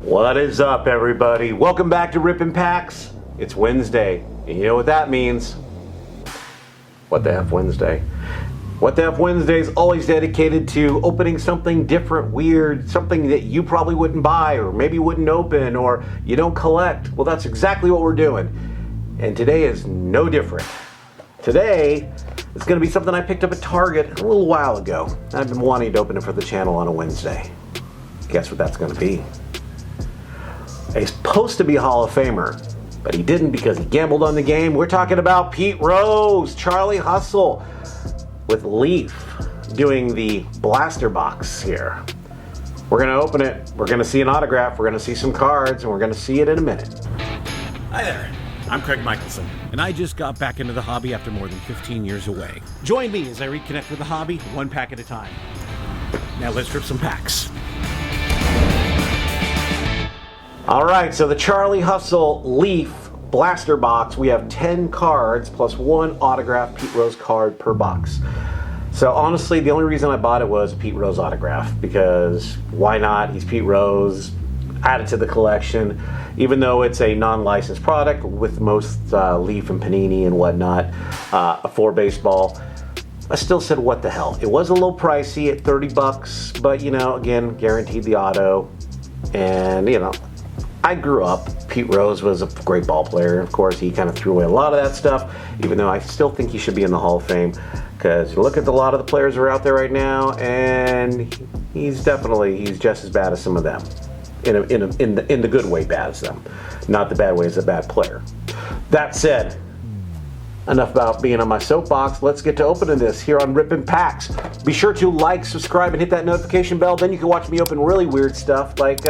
What is up, everybody? Welcome back to Rippin' Packs. It's Wednesday, and you know what that means. What the F Wednesday? What the F Wednesday is always dedicated to opening something different, weird, something that you probably wouldn't buy or maybe wouldn't open or you don't collect. Well, that's exactly what we're doing. And today is no different. Today is going to be something I picked up at Target a little while ago. I've been wanting to open it for the channel on a Wednesday. Guess what that's going to be? He's supposed to be a Hall of Famer, but he didn't because he gambled on the game. We're talking about Pete Rose, Charlie Hustle, with Leaf doing the blaster box here. We're going to open it. We're going to see an autograph. We're going to see some cards, and we're going to see it in a minute. Hi there. I'm Craig Michelson, and I just got back into the hobby after more than 15 years away. Join me as I reconnect with the hobby, one pack at a time. Now let's rip some packs. All right, so the Charlie Hustle Leaf blaster box, we have 10 cards plus one autographed Pete Rose card per box. So honestly, the only reason I bought it was a Pete Rose autograph, because why not? He's Pete Rose, add it to the collection. Even though it's a non-licensed product with most Leaf and Panini and whatnot for baseball, I still said what the hell. It was a little pricey at 30 bucks, but you know, again, guaranteed the auto. And you know, I grew up, Pete Rose was a great ball player. Of course, he kind of threw away a lot of that stuff, even though I still think he should be in the Hall of Fame, because you look at a lot of the players that are out there right now, and he's just as bad as some of them. In the good way bad as them. Not the bad way as a bad player. That said, enough about being on my soapbox. Let's get to opening this here on Rippin' Packs. Be sure to like, subscribe, and hit that notification bell. Then you can watch me open really weird stuff like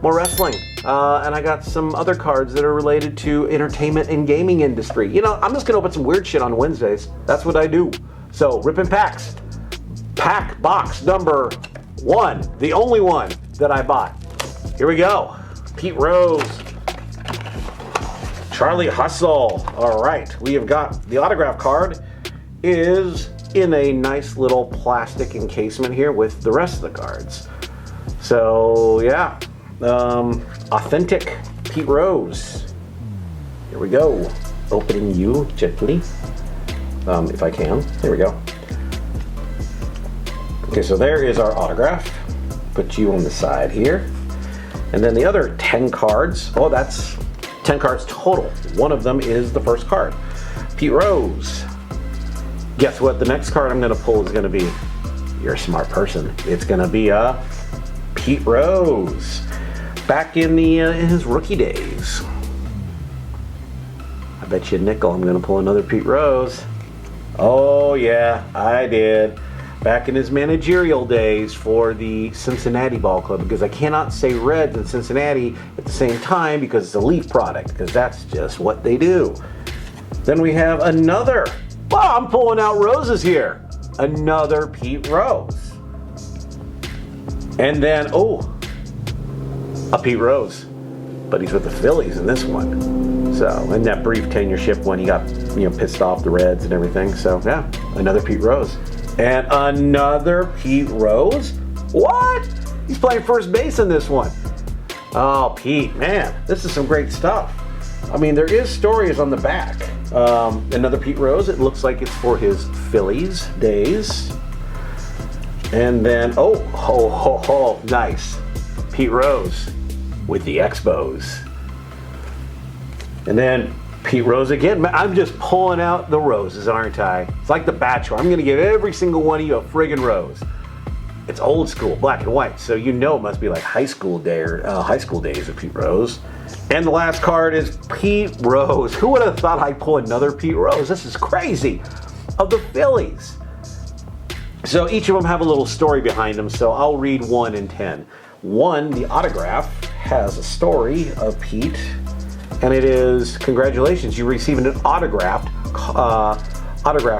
more wrestling. And I got some other cards that are related to entertainment and gaming industry. You know, I'm just going to open some weird shit on Wednesdays. That's what I do. So, Rippin' Packs. Pack box number 1. The only one that I bought. Here we go. Pete Rose. Charlie Hustle. All right. We have got the autograph card is in a nice little plastic encasement here with the rest of the cards. So, yeah. Authentic Pete Rose. Here we go. Opening you gently. If I can. There we go. Okay, so there is our autograph. Put you on the side here. And then the other 10 cards, oh, that's 10 cards total. One of them is the first card. Pete Rose. Guess what? The next card I'm going to pull is going to be, you're a smart person, it's going to be a Pete Rose. Back in in his rookie days. I bet you a nickel I'm going to pull another Pete Rose. Oh, yeah, I did. Back in his managerial days for the Cincinnati Ball Club, because I cannot say Reds and Cincinnati at the same time because it's a Leaf product, because that's just what they do. Then we have another, wow, I'm pulling out roses here. Another Pete Rose. And then, oh, a Pete Rose, but he's with the Phillies in this one. So, in that brief tenureship when he got, you know, pissed off the Reds and everything. So, yeah, another Pete Rose. And another Pete Rose? What? He's playing first base in this one. Oh, Pete, man, this is some great stuff. I mean, there is stories on the back. Another Pete Rose, it looks like it's for his Phillies days. And then, oh, nice. Pete Rose with the Expos. And then Pete Rose again. I'm just pulling out the roses, aren't I? It's like The Bachelor. I'm going to give every single one of you a friggin' rose. It's old school, black and white, so you know it must be like high school days of Pete Rose. And the last card is Pete Rose. Who would have thought I'd pull another Pete Rose? This is crazy. Of the Phillies. So each of them have a little story behind them, so I'll read 1 and 10. 1, the autograph, has a story of Pete. And it is, congratulations, you received an autograph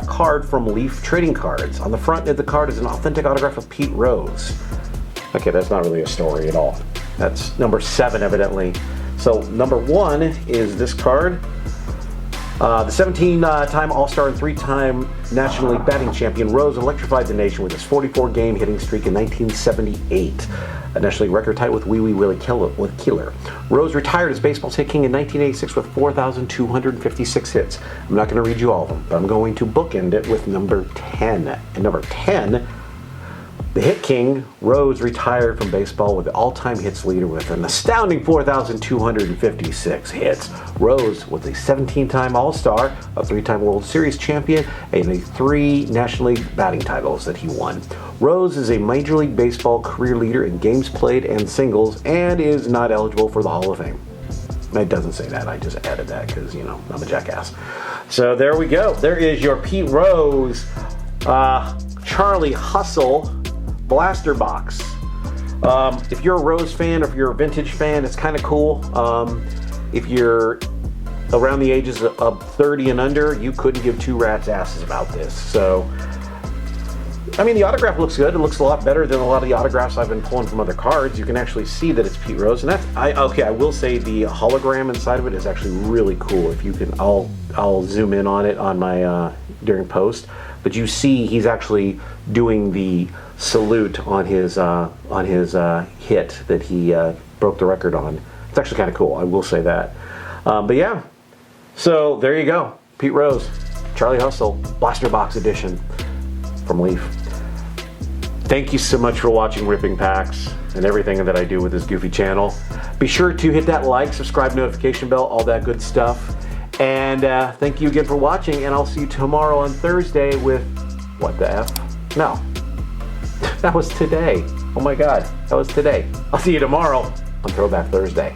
card from Leaf Trading Cards. On the front of the card is an authentic autograph of Pete Rose. Okay, that's not really a story at all. That's number 7, evidently. So number 1 is this card. The 17-time All-Star and 3-time National League batting champion Rose electrified the nation with his 44-game hitting streak in 1978. A National League record tied with Wee Wee Willie Keeler. Rose retired as baseball's hit king in 1986 with 4,256 hits. I'm not going to read you all of them, but I'm going to bookend it with number 10. And number 10, the hit king, Rose, retired from baseball with the all-time hits leader with an astounding 4,256 hits. Rose was a 17-time All-Star, a 3-time World Series champion, and 3 National League batting titles that he won. Rose is a Major League Baseball career leader in games played and singles, and is not eligible for the Hall of Fame. It doesn't say that. I just added that because, you know, I'm a jackass. So there we go. There is your Pete Rose, Charlie Hustle blaster box. If you're a Rose fan or if you're a vintage fan, it's kind of cool. If you're around the ages of 30 and under, you couldn't give 2 rats' asses about this. So, I mean, the autograph looks good. It looks a lot better than a lot of the autographs I've been pulling from other cards. You can actually see that it's Pete Rose, and that's I will say the hologram inside of it is actually really cool. If you can, I'll zoom in on it on my during post. But you see, he's actually doing the salute on his hit that he broke the record on. It's actually kind of cool. I will say that. But yeah, so there you go, Pete Rose, Charlie Hustle, Blaster Box Edition from Leaf. Thank you so much for watching Ripping Packs and everything that I do with this goofy channel. Be sure to hit that like, subscribe, notification bell, all that good stuff. And thank you again for watching, and I'll see you tomorrow on Thursday with what the F? No. That was today. Oh my God, that was today. I'll see you tomorrow on Throwback Thursday.